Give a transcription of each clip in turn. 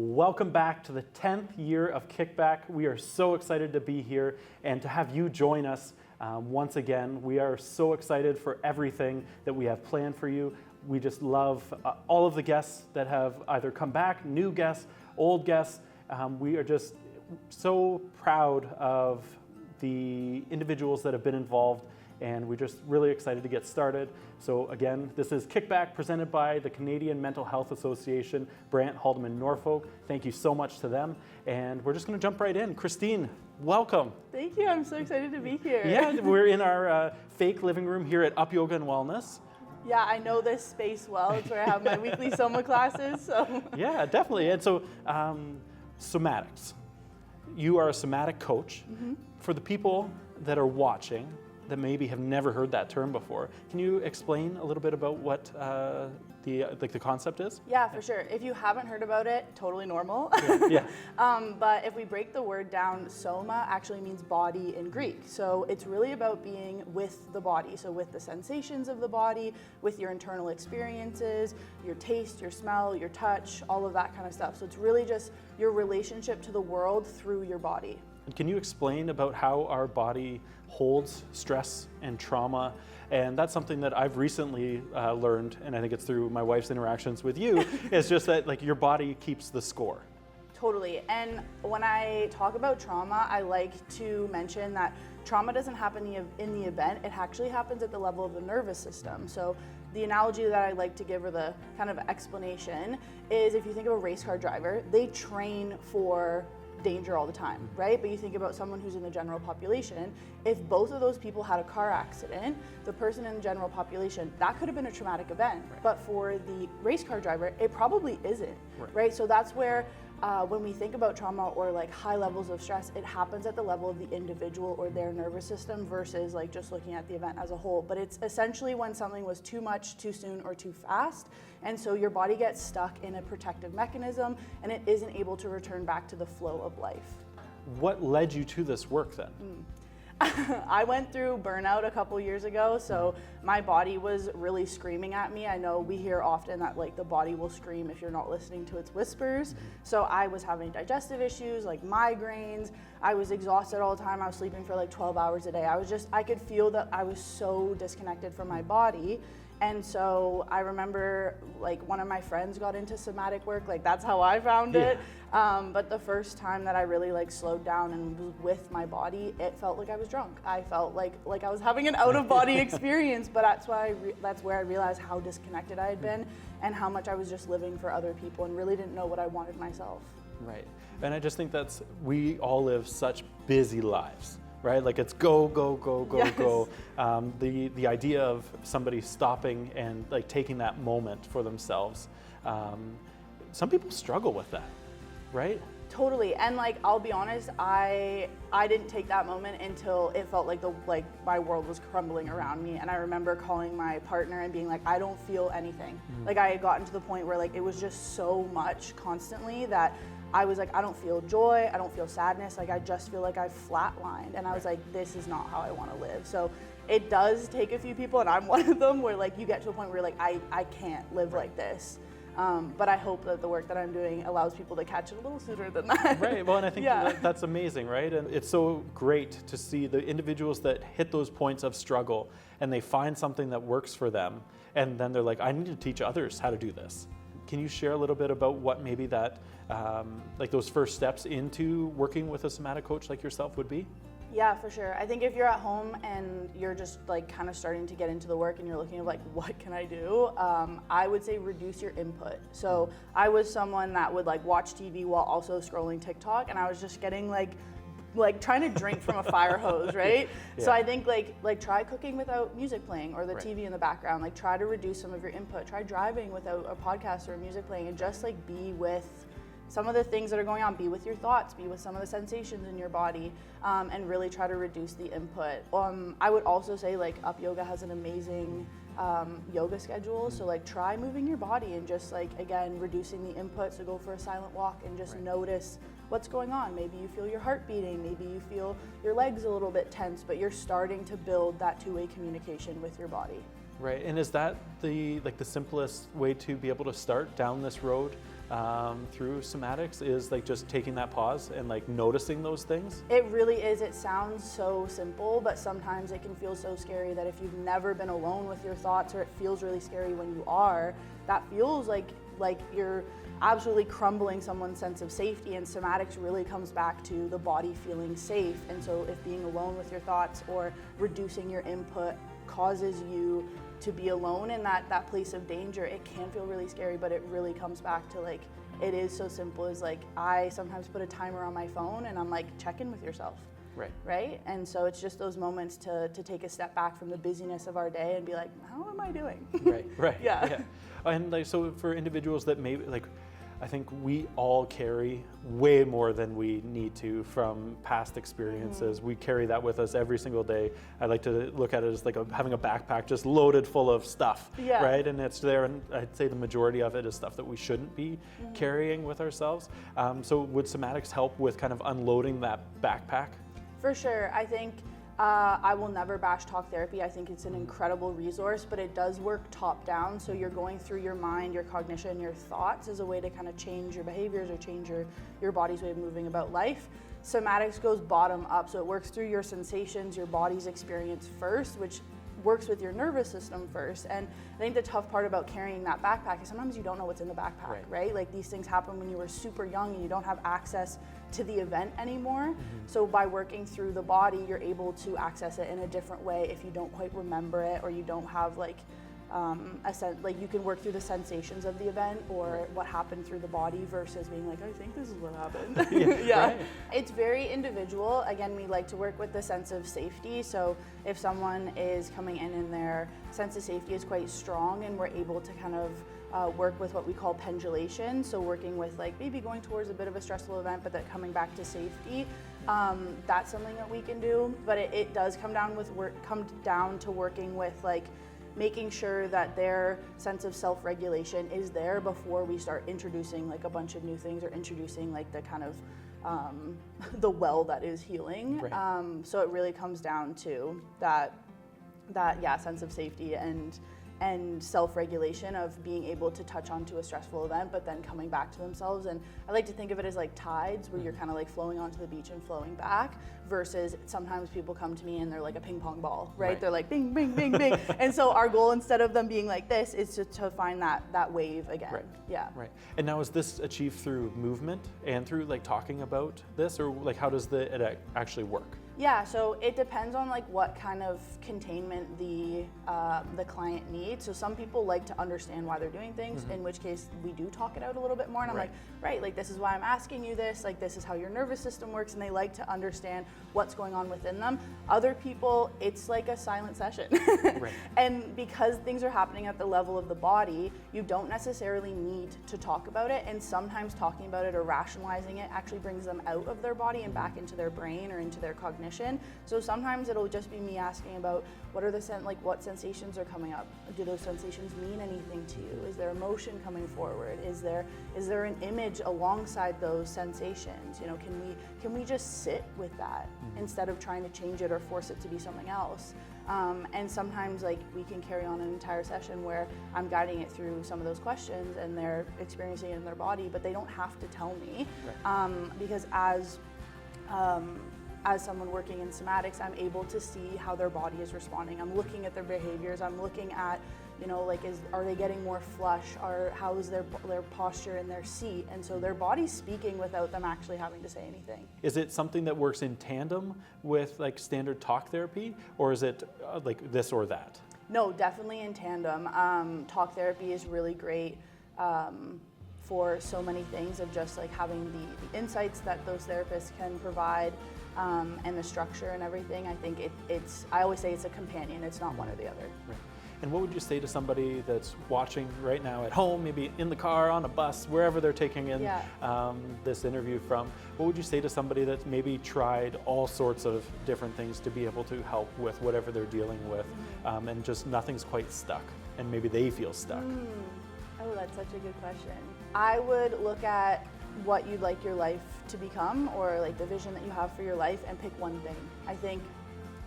Welcome back to the 10th year of Kickback. We are so excited to be here and to have you join us once again. We are so excited for everything that we have planned for you. We just love all of the guests that have either come back, new guests, old guests. We are just so proud of the individuals that have been involved, and we're just really excited to get started. So again, this is Kickback presented by the Canadian Mental Health Association, Brant, Haldeman, Norfolk. Thank you so much to them. And we're just gonna jump right in. Kristine, welcome. Thank you, I'm so excited to be here. Yeah, we're in our fake living room here at Up Yoga and Wellness. Yeah, I know this space well. It's where I have my weekly Soma classes, so. Yeah, definitely. And so, somatics. You are a somatic coach. Mm-hmm. For the people that are watching, that maybe have never heard that term before, can you explain a little bit about what the concept is? Yeah, for sure. If you haven't heard about it, totally normal. Yeah. But if we break the word down, soma actually means body in Greek. So it's really about being with the body. So with the sensations of the body, with your internal experiences, your taste, your smell, your touch, all of that kind of stuff. So it's really just your relationship to the world through your body. Can you explain about how our body holds stress and trauma? And that's something that I've recently learned, and I think it's through my wife's interactions with you, is just that like your body keeps the score. Totally. And when I talk about trauma, I like to mention that trauma doesn't happen in the event, it actually happens at the level of the nervous system. So the analogy that I like to give, or the kind of explanation, is if you think of a race car driver, they train for danger all the time, right? But you think about someone who's in the general population, if both of those people had a car accident, the person in the general population, that could have been a traumatic event. Right. But for the race car driver, it probably isn't, right? So that's where when we think about trauma or like high levels of stress, it happens at the level of the individual or their nervous system versus like just looking at the event as a whole. But it's essentially when something was too much, too soon, or too fast. And so your body gets stuck in a protective mechanism and it isn't able to return back to the flow of life. What led you to this work then? I went through burnout a couple years ago, so my body was really screaming at me. I know we hear often that like the body will scream if you're not listening to its whispers. So I was having digestive issues, like migraines. I was exhausted all the time. I was sleeping for like 12 hours a day. I could feel that I was so disconnected from my body. And so I remember like one of my friends got into somatic work, like that's how I found it. But the first time that I really like slowed down and was with my body, it felt like I was drunk. I felt like I was having an out of body experience, but that's where I realized how disconnected I had been and how much I was just living for other people and really didn't know what I wanted myself. Right, and I just think we all live such busy lives. Right, like it's go, go, go, go, yes. Go. The idea of somebody stopping and like taking that moment for themselves. Some people struggle with that, right? Totally, and like I'll be honest, I didn't take that moment until it felt like my world was crumbling around me. And I remember calling my partner and being like, I don't feel anything. Like I had gotten to the point where like it was just so much constantly that I was like, I don't feel joy, I don't feel sadness, like I just feel like I've flatlined. And I was like, this is not how I want to live. So it does take a few people, and I'm one of them, where like you get to a point where like I can't live like this. But I hope that the work that I'm doing allows people to catch it a little sooner than that. Right, well, and I think that's amazing, right? And it's so great to see the individuals that hit those points of struggle and they find something that works for them. And then they're like, I need to teach others how to do this. Can you share a little bit about what maybe that, like those first steps into working with a somatic coach like yourself would be? Yeah, for sure. I think if you're at home and you're just like kind of starting to get into the work and you're looking at like, what can I do? I would say reduce your input. So I was someone that would like watch TV while also scrolling TikTok, and I was just getting like trying to drink from a fire hose, right? Yeah. So I think like try cooking without music playing or the TV in the background. Like try to reduce some of your input. Try driving without a podcast or music playing, and just like be with some of the things that are going on. Be with your thoughts, be with some of the sensations in your body, and really try to reduce the input. I would also say like Up Yoga has an amazing yoga schedule, so like try moving your body and just like again reducing the input. So go for a silent walk and just notice what's going on. Maybe you feel your heart beating, maybe you feel your legs a little bit tense, but you're starting to build that two-way communication with your body. Right, and is that the simplest way to be able to start down this road through somatics is like just taking that pause and like noticing those things. It really is. It sounds so simple, but sometimes it can feel so scary that if you've never been alone with your thoughts, or it feels really scary when you are, that feels like you're absolutely crumbling someone's sense of safety. And somatics really comes back to the body feeling safe. And so if being alone with your thoughts or reducing your input causes you to be alone in that place of danger, it can feel really scary, but it really comes back to like, it is so simple as like, I sometimes put a timer on my phone and I'm like, check in with yourself. Right? And so it's just those moments to take a step back from the busyness of our day and be like, how am I doing? Right. Yeah. And like, so for individuals that maybe like, I think we all carry way more than we need to from past experiences. We carry that with us every single day. I like to look at it as like having a backpack just loaded full of stuff, right? And it's there, and I'd say the majority of it is stuff that we shouldn't be carrying with ourselves. So would somatics help with kind of unloading that backpack? For sure. I think I will never bash talk therapy. I think it's an incredible resource, but it does work top down. So you're going through your mind, your cognition, your thoughts as a way to kind of change your behaviors or change your body's way of moving about life. Somatics goes bottom up. So it works through your sensations, your body's experience first, which works with your nervous system first. And I think the tough part about carrying that backpack is sometimes you don't know what's in the backpack, right? Like these things happen when you were super young and you don't have access to the event anymore. So by working through the body, you're able to access it in a different way if you don't quite remember it, or you don't have like like you can work through the sensations of the event or what happened through the body versus being like, I think this is what happened. Right. It's very individual. Again, we like to work with the sense of safety. So if someone is coming in and their sense of safety is quite strong, and we're able to kind of work with what we call pendulation. So working with like maybe going towards a bit of a stressful event, but then coming back to safety. That's something that we can do, but it does come down to working with like making sure that their sense of self-regulation is there before we start introducing like a bunch of new things, or introducing like the kind of the well that is healing. So it really comes down to that sense of safety and self-regulation of being able to touch onto a stressful event, but then coming back to themselves. And I like to think of it as like tides, where you're kind of like flowing onto the beach and flowing back, versus sometimes people come to me and they're like a ping pong ball, right? They're like bing, bing, bing, bing. And so our goal, instead of them being like this, is to find that wave again. Right. And now is this achieved through movement and through like talking about this, or like how does it actually work? Yeah, so it depends on like what kind of containment the client needs. So some people like to understand why they're doing things, in which case we do talk it out a little bit more. And I'm like, like this is why I'm asking you this, like this is how your nervous system works, and they like to understand what's going on within them. Other people, it's like a silent session. And because things are happening at the level of the body, you don't necessarily need to talk about it. And sometimes talking about it or rationalizing it actually brings them out of their body and back into their brain or into their cognition. So sometimes it'll just be me asking about what are what sensations are coming up? Do those sensations mean anything to you? Is there emotion coming forward? Is there an image alongside those sensations? You know, can we just sit with that instead of trying to change it or force it to be something else? And sometimes like we can carry on an entire session where I'm guiding it through some of those questions and they're experiencing it in their body, but they don't have to tell me, because as someone working in somatics, I'm able to see how their body is responding. I'm looking at their behaviors. I'm looking at, you know, like are they getting more flush, or how is their posture in their seat? And so their body's speaking without them actually having to say anything. Is it something that works in tandem with like standard talk therapy, or is it like this or that? No, definitely in tandem. Talk therapy is really great for so many things, of just like having the insights that those therapists can provide. And the structure and everything. I think I always say it's a companion, it's not one or the other. And what would you say to somebody that's watching right now at home, maybe in the car, on a bus, wherever they're taking in this interview from? What would you say to somebody that's maybe tried all sorts of different things to be able to help with whatever they're dealing with, and just nothing's quite stuck, and maybe they feel stuck? Oh, that's such a good question. I would look at what you'd like your life to become, or like the vision that you have for your life, and pick one thing. I think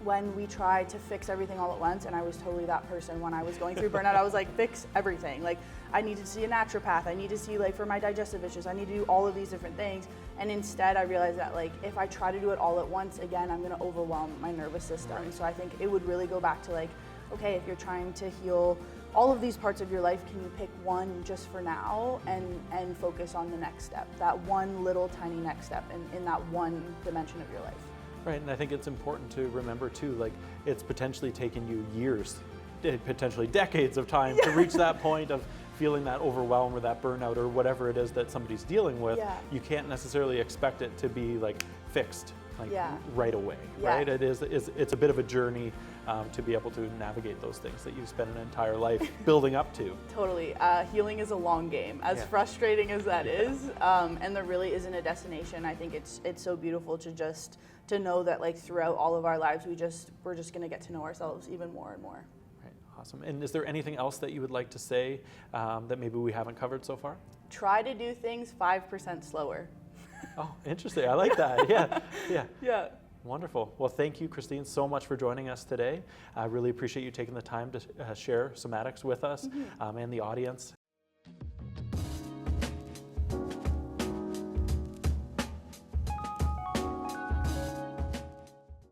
when we try to fix everything all at once, and I was totally that person when I was going through burnout. I was like, fix everything. Like, I need to see a naturopath. I need to see, like, for my digestive issues, I need to do all of these different things. And instead, I realized that, like, if I try to do it all at once, again, I'm going to overwhelm my nervous system. Right. So I think it would really go back to, like, okay, if you're trying to heal all of these parts of your life, can you pick one just for now and focus on the next step, that one little tiny next step in that one dimension of your life. Right, and I think it's important to remember too, like, it's potentially taken you years, potentially decades of time to reach that point of feeling that overwhelm or that burnout or whatever it is that somebody's dealing with. Yeah. You can't necessarily expect it to be like fixed like right away, Yeah. right? It's a bit of a journey to be able to navigate those things that you've spent an entire life building up to. Totally. Healing is a long game, as frustrating as that is, and there really isn't a destination. I think it's so beautiful to know that, like, throughout all of our lives, we're just going to get to know ourselves even more and more. Right, awesome. And is there anything else that you would like to say that maybe we haven't covered so far? Try to do things 5% slower. Oh, interesting. I like that. Yeah. Yeah. Wonderful. Well, thank you, Kristine, so much for joining us today. I really appreciate you taking the time to share somatics with us and the audience.